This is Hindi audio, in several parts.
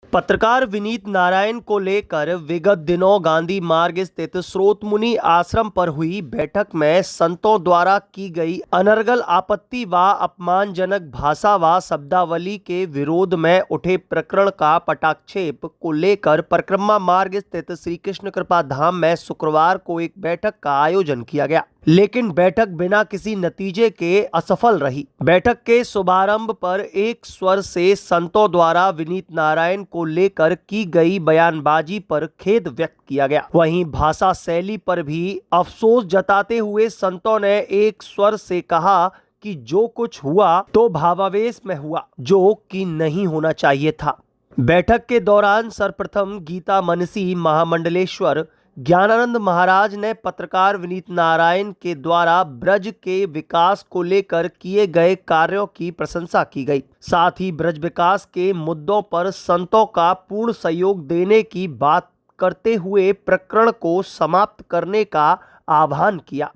पत्रकार विनीत नारायण को लेकर विगत दिनों गांधी मार्ग स्थित स्रोतमुनि आश्रम पर हुई बैठक में संतों द्वारा की गई अनर्गल आपत्ति व अपमानजनक भाषा व शब्दावली के विरोध में उठे प्रकरण का पटाक्षेप को लेकर परिक्रमा मार्ग स्थित श्री कृष्ण कृपा धाम में शुक्रवार को एक बैठक का आयोजन किया गया, लेकिन बैठक बिना किसी नतीजे के असफल रही। बैठक के शुभारंभ पर एक स्वर से संतों द्वारा विनीत नारायण को लेकर की गई बयानबाजी पर खेद व्यक्त किया गया। वहीं भाषा शैली पर भी अफसोस जताते हुए संतों ने एक स्वर से कहा कि जो कुछ हुआ तो भावावेश में हुआ, जो कि नहीं होना चाहिए था। बैठक के दौरान सर्वप्रथम गीता मनसी महामंडलेश्वर ज्ञानानंद महाराज ने पत्रकार विनीत नारायण के द्वारा ब्रज के विकास को लेकर किए गए कार्यों की प्रशंसा की गई। साथ ही ब्रज विकास के मुद्दों पर संतों का पूर्ण सहयोग देने की बात करते हुए प्रकरण को समाप्त करने का आह्वान किया।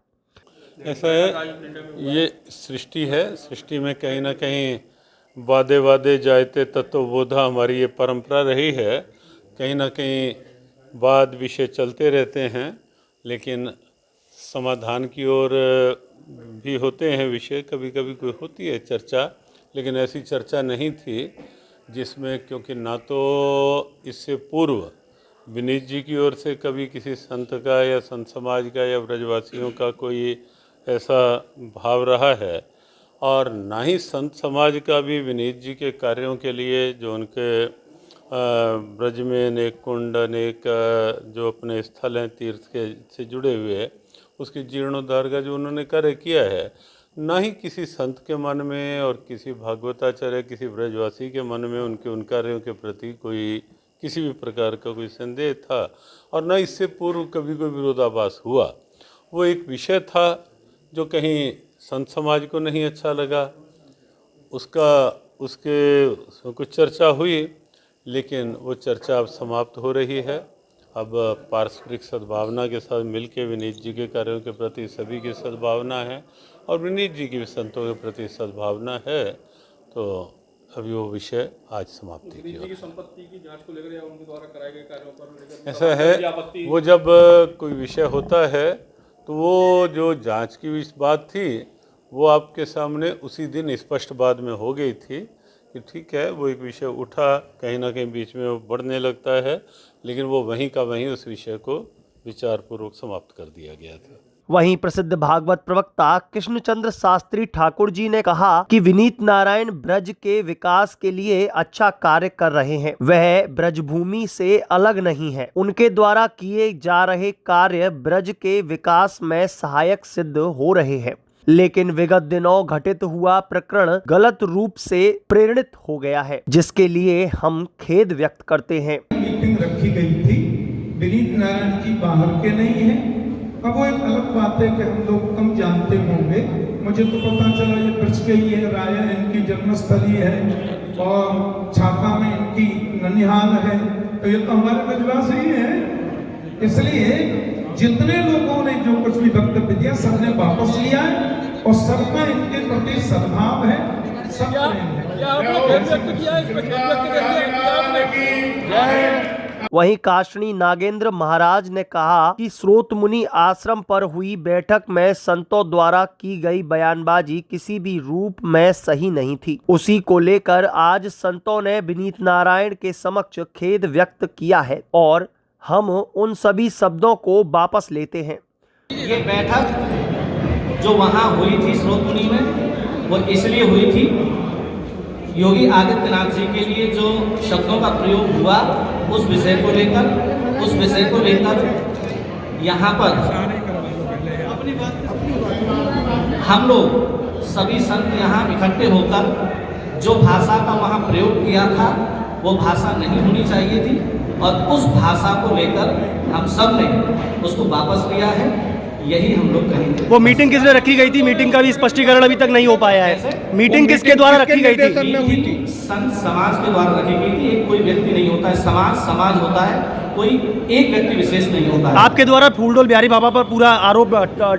ऐसा है, ये सृष्टि है। सृष्टि में कहीं ना कहीं वादे वादे जायते तत्वबोधा हमारी ये परंपरा रही है। कहीं ना कहीं वाद विषय चलते रहते हैं, लेकिन समाधान की ओर भी होते हैं विषय। कभी कभी कोई होती है चर्चा, लेकिन ऐसी चर्चा नहीं थी जिसमें, क्योंकि ना तो इससे पूर्व विनीत जी की ओर से कभी किसी संत का या संत समाज का या ब्रजवासियों का कोई ऐसा भाव रहा है, और ना ही संत समाज का भी विनीत जी के कार्यों के लिए, जो उनके ब्रज में अनेक कुंड, अनेक जो अपने स्थल हैं तीर्थ के से जुड़े हुए हैं, उसके जीर्णोद्धार का जो उन्होंने कार्य किया है, ना ही किसी संत के मन में और किसी भागवताचार्य, किसी ब्रजवासी के मन में उनके उन कार्यों के प्रति कोई किसी भी प्रकार का कोई संदेह था, और न इससे पूर्व कभी कोई विरोधाभास हुआ। वो एक विषय था जो कहीं संत समाज को नहीं अच्छा लगा, उसके कुछ चर्चा हुई, लेकिन वो चर्चा अब समाप्त हो रही है। अब पारस्परिक सद्भावना के साथ मिलकर विनीत जी के कार्यों के प्रति सभी की सद्भावना है, और विनीत जी की भी संतों के प्रति सद्भावना है। तो अभी वो विषय आज समाप्ति की ओर। संपत्ति की जांच को लेकर या उनके द्वारा कराए गए कार्यों पर ऐसा है, वो जब कोई विषय होता है तो वो जो जांच की बात थी वो आपके सामने उसी दिन स्पष्ट बाद में हो गई थी कि ठीक है, वो एक विषय उठा, कहीं ना कहीं बीच में वो बढ़ने लगता है, लेकिन वो वहीं का वहीं उस विषय को विचारपूर्वक समाप्त कर दिया गया था। वहीं प्रसिद्ध भागवत प्रवक्ता कृष्णचंद्र शास्त्री ठाकुर जी ने कहा कि विनीत नारायण ब्रज के विकास के लिए अच्छा कार्य कर रहे हैं। वह ब्रजभूमि से अलग नहीं है। उनके द्वारा किए जा रहे कार्य ब्रज के विकास में सहायक सिद्ध हो रहे हैं, लेकिन विगत दिनों घटित हुआ प्रकरण गलत रूप से प्रेरित हो गया है, जिसके लिए हम खेद व्यक्त करते हैं। मीटिंग रखी गई थी, विनीत नारायण जी बाहर के नहीं है। अब वो एक अलग बात है कि हम लोग कम जानते होंगे। मुझे तो पता चला ये ब्रज के ही है, राया इनकी जन्मस्थली है और छाता में इनकी ननिहाल है, तो ये तो हमारे ब्रजवासी ही है। इसलिए जितने लोगों ने जो कुछ भी वक्तव्य दिया सबने वापस लिया है, और सबका इनके प्रति सद्भाव है, सब वहीं काशनी नागेंद्र महाराज ने कहा कि स्रोतमुनि आश्रम पर हुई बैठक में संतों द्वारा की गई बयानबाजी किसी भी रूप में सही नहीं थी। उसी को लेकर आज संतों ने विनीत नारायण के समक्ष खेद व्यक्त किया है, और हम उन सभी शब्दों को वापस लेते हैं। ये बैठक जो वहाँ हुई थी स्रोतमुनि में, वो इसलिए हुई थी, योगी आदित्यनाथ जी के लिए जो शब्दों का प्रयोग हुआ उस विषय को लेकर यहाँ पर हम लोग सभी संत यहाँ इकट्ठे होकर जो भाषा का वहाँ प्रयोग किया था वो भाषा नहीं होनी चाहिए थी, और उस भाषा को लेकर हम सब ने उसको वापस लिया है, यही हम लोग कहेंगे। वो मीटिंग किसने रखी गई थी? मीटिंग का भी स्पष्टीकरण अभी तक नहीं हो पाया है। मीटिंग किसके द्वारा रखी गई थी? संत समाज के द्वारा रखी गई थी। एक कोई व्यक्ति नहीं होता है, समाज होता है, कोई एक व्यक्ति विशेष नहीं होता है। आपके द्वारा फूलडोल बिहारी बाबा पर पूरा आरोप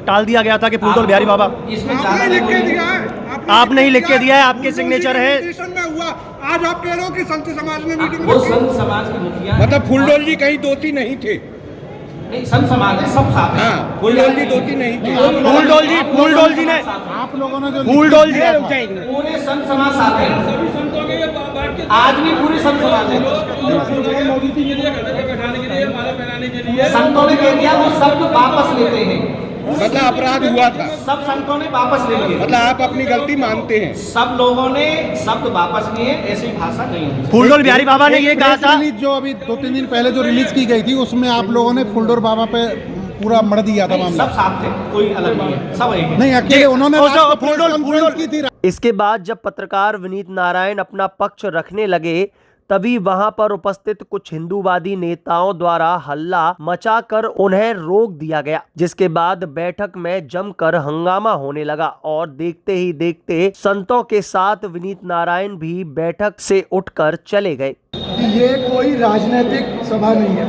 टाल दिया गया था कि फूलडोल बिहारी बाबा इसमें आपने लिख के दिया है, आपने ही लिख के दिया है, आपके सिग्नेचर है। आज आप कह रहे हो कि संत समाज में मीटिंग वो रखी? संत समाज के मुखिया हैं। मतलब फूलडोल जी कहीं दोषी नहीं थे? नहीं, संत समाज है, सब साथ हैं। हाँ, फूलडोल जी दोषी नहीं थे। फूलडोल जी ने आप लोगों ने जो फूलडोल जी पूरे संत समाज साथ हैं। सभी संतों के ये बात के आज भी पूरे संत समाज है। मौजूद थी, ये दिया करते थे बैठाने के लिए, माला पहनाने के लिए। संतों ने कह दिया वो शब्द वापस लेते हैं। मतलब अपराध हुआ था, सब संतों ने वापस ले लिए। मतलब आप अपनी गलती मानते हैं? सब लोगों ने शब्द वापस लिए, ऐसी भाषा नहीं होनी चाहिए। फूलडोल बिहारी बाबा ने ये कहा था। रिलीज जो अभी 2-3 दिन पहले जो रिलीज की गई थी उसमें आप लोगों ने फुलडोर बाबा पे पूरा मर दिया था नहीं, मामला। सब साथ थे, कोई अलग नहीं है, सब एक है। नहीं, अकेले उन्होंने उस- रात को प्रेस फुलडोल- कॉन्फ्रेंस की थी। इसके बाद जब पत्रकार विनीत नारायण अपना पक्ष रखने लगे तभी वहां पर उपस्थित कुछ हिंदूवादी नेताओं द्वारा हल्ला मचाकर उन्हें रोक दिया गया, जिसके बाद बैठक में जमकर हंगामा होने लगा और देखते ही देखते संतों के साथ विनीत नारायण भी बैठक से उठकर चले गए। ये कोई राजनीतिक सभा नहीं है,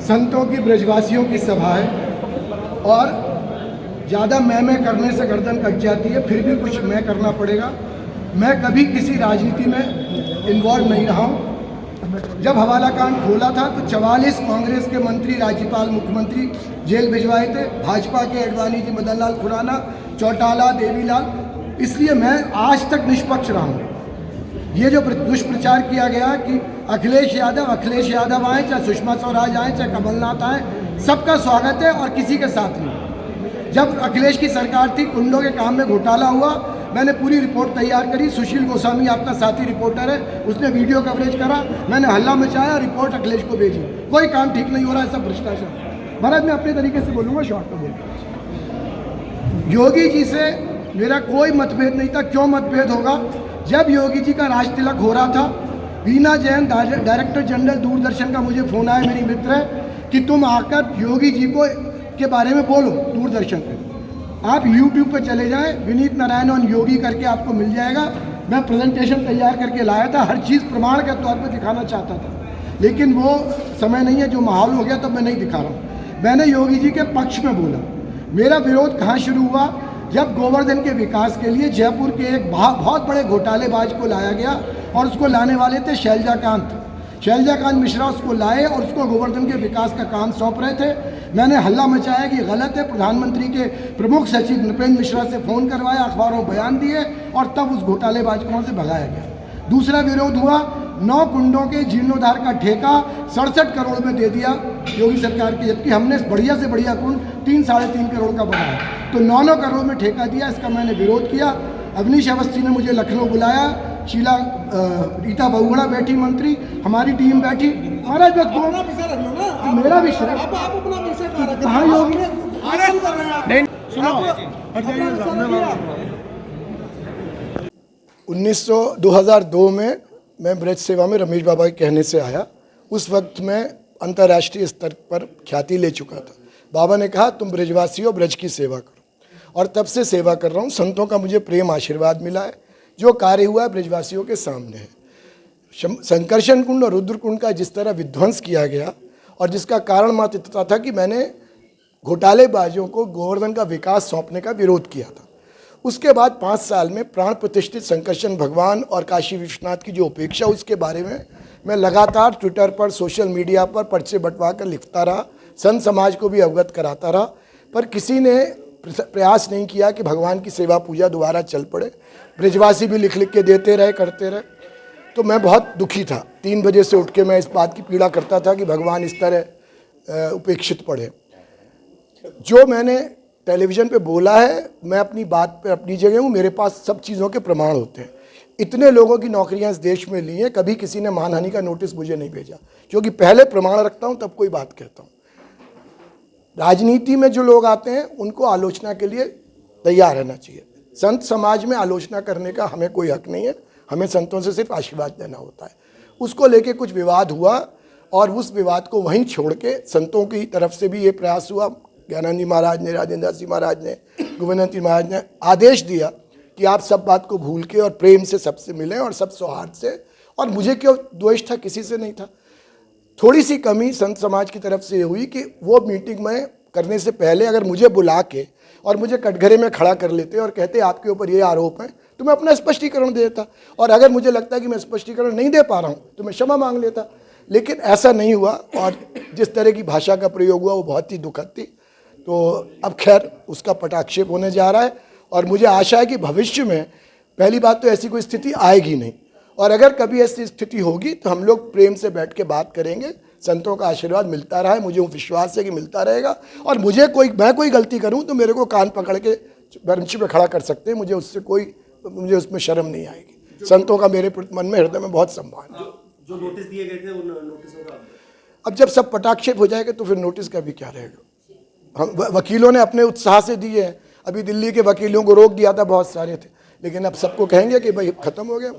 संतों की ब्रजवासियों की सभा है और ज़्यादा मैं करने से गर्दन कट जाती है, फिर भी कुछ मैं करना पड़ेगा। मैं कभी किसी राजनीति में इन्वॉल्व नहीं रहा हूँ। जब हवाला कांड खोला था तो 44 कांग्रेस के मंत्री, राज्यपाल, मुख्यमंत्री जेल भिजवाए थे। भाजपा के अडवाणी जी, मदन लाल खुराना, चौटाला, देवीलाल, इसलिए मैं आज तक निष्पक्ष रहा हूँ। ये जो दुष्प्रचार किया गया कि अखिलेश यादव आए, चाहे सुषमा स्वराज आए, चाहे कमलनाथ आए, सबका स्वागत है और किसी के साथ नहीं। जब अखिलेश की सरकार थी, कुंडों के काम में घोटाला हुआ, मैंने पूरी रिपोर्ट तैयार करी। सुशील गोस्वामी आपका साथी रिपोर्टर है, उसने वीडियो कवरेज करा, मैंने हल्ला मचाया, रिपोर्ट अखिलेश को भेजी। कोई काम ठीक नहीं हो रहा है, सब भ्रष्टाचार। महाराज मैं अपने तरीके से बोलूँगा, शॉर्ट में बोलूँगा। योगी जी से मेरा कोई मतभेद नहीं था। क्यों मतभेद होगा? जब योगी जी का राज तिलक हो रहा था, वीना जैन डायरेक्टर जनरल दूरदर्शन का मुझे फ़ोन आया, मेरी मित्र है, कि तुम आकर योगी जी को के बारे में बोलो दूरदर्शन पे। आप YouTube पे चले जाएं, विनीत नारायण और योगी करके आपको मिल जाएगा। मैं प्रेजेंटेशन तैयार करके लाया था, हर चीज़ प्रमाण के तौर पे दिखाना चाहता था, लेकिन वो समय नहीं है, जो माहौल हो गया तब मैं नहीं दिखा रहा हूँ। मैंने योगी जी के पक्ष में बोला। मेरा विरोध कहाँ शुरू हुआ? जब गोवर्धन के विकास के लिए जयपुर के एक बहुत बड़े घोटालेबाज को लाया गया और उसको लाने वाले थे शैलजाकांत मिश्रा, उसको लाए और उसको गोवर्धन के विकास का काम सौंप रहे थे। मैंने हल्ला मचाया कि गलत है, प्रधानमंत्री के प्रमुख सचिव नृपेंद्र मिश्रा से फ़ोन करवाया, अखबारों बयान दिए और तब उस घोटालेबाज को वहाँ से भगाया गया। दूसरा विरोध हुआ, 9 कुंडों के जीर्णोद्धार का ठेका 67 करोड़ में दे दिया योगी सरकार की, जबकि हमने बढ़िया से बढ़िया कुंड 3-3.5 करोड़ का बनाया, तो 9 करोड़ में ठेका दिया। इसका मैंने विरोध किया। अवनीश अवस्थी ने मुझे लखनऊ बुलाया, शीला रीता बहुगुणा बैठी, मंत्री, हमारी टीम बैठी। महाराज मेरा विषय कहाँ योगी नहीं सुनो, 2002 में मैं ब्रज सेवा में रमेश बाबा के कहने से आया। उस वक्त मैं अंतर्राष्ट्रीय स्तर पर ख्याति ले चुका था। बाबा ने कहा तुम ब्रजवासियों, ब्रज की सेवा करो, और तब से सेवा कर रहा हूँ। संतों का मुझे प्रेम आशीर्वाद मिला है। जो कार्य हुआ है ब्रजवासियों के सामने है। संकर्षण कुंड और रुद्र कुंड का जिस तरह विध्वंस किया गया और जिसका कारण मात्र इतना था कि मैंने घोटालेबाजों को गोवर्धन का विकास सौंपने का विरोध किया था। उसके बाद 5 साल में प्राण प्रतिष्ठित संकर्षण भगवान और काशी विश्वनाथ की जो उपेक्षा, उसके बारे में मैं लगातार ट्विटर पर, सोशल मीडिया पर पर्चे बंटवा कर लिखता रहा, संत समाज को भी अवगत कराता रहा, पर किसी ने प्रयास नहीं किया कि भगवान की सेवा पूजा दोबारा चल पड़े। ब्रजवासी भी लिख लिख के देते रहे, करते रहे, तो मैं बहुत दुखी था। 3 बजे से उठ के मैं इस बात की पीड़ा करता था कि भगवान इस तरह उपेक्षित पड़े। जो मैंने टेलीविज़न पे बोला है, मैं अपनी बात पे अपनी जगह हूँ, मेरे पास सब चीज़ों के प्रमाण होते हैं। इतने लोगों की नौकरियाँ इस देश में ली हैं, कभी किसी ने मानहानि का नोटिस मुझे नहीं भेजा, क्योंकि पहले प्रमाण रखता हूँ तब कोई बात कहता हूँ। राजनीति में जो लोग आते हैं उनको आलोचना के लिए तैयार रहना चाहिए। संत समाज में आलोचना करने का हमें कोई हक नहीं है, हमें संतों से सिर्फ आशीर्वाद देना होता है। उसको लेके कुछ विवाद हुआ और उस विवाद को वहीं छोड़ के संतों की तरफ से भी ये प्रयास हुआ। ज्ञानानंद जी महाराज ने, राजेंद्र दास जी महाराज ने, गोविंद जी महाराज ने आदेश दिया कि आप सब बात को भूल के और प्रेम से सबसे मिलें और सब सौहार्द से। और मुझे क्यों द्वेष था? किसी से नहीं था। थोड़ी सी कमी संत समाज की तरफ से हुई कि वो मीटिंग में करने से पहले अगर मुझे बुला के और मुझे कटघरे में खड़ा कर लेते और कहते आपके ऊपर ये आरोप है, तो मैं अपना स्पष्टीकरण देता, और अगर मुझे लगता है कि मैं स्पष्टीकरण नहीं दे पा रहा हूँ तो मैं क्षमा मांग लेता, लेकिन ऐसा नहीं हुआ। और जिस तरह की भाषा का प्रयोग हुआ वो बहुत ही दुखद थी। तो अब खैर उसका पटाक्षेप होने जा रहा है, और मुझे आशा है कि भविष्य में, पहली बात तो ऐसी कोई स्थिति आएगी नहीं, और अगर कभी ऐसी स्थिति होगी तो हम लोग प्रेम से बैठ के बात करेंगे। संतों का आशीर्वाद मिलता रहा है, मुझे विश्वास है कि मिलता रहेगा, और मैं कोई गलती करूं तो मेरे को कान पकड़ के बेंच पे खड़ा कर सकते हैं, मुझे उसमें शर्म नहीं आएगी। संतों का मेरे मन में, हृदय में बहुत सम्मान है। जो नोटिस दिए गए थे उन नोटिसों का अब जब सब पटाक्षेप हो जाएगा तो फिर नोटिस का भी क्या रहेगा। हम वकीलों ने अपने उत्साह से दिए हैं, अभी दिल्ली के वकीलों को रोक दिया था, बहुत सारे थे, लेकिन अब सबको कहेंगे कि भाई खत्म हो गया।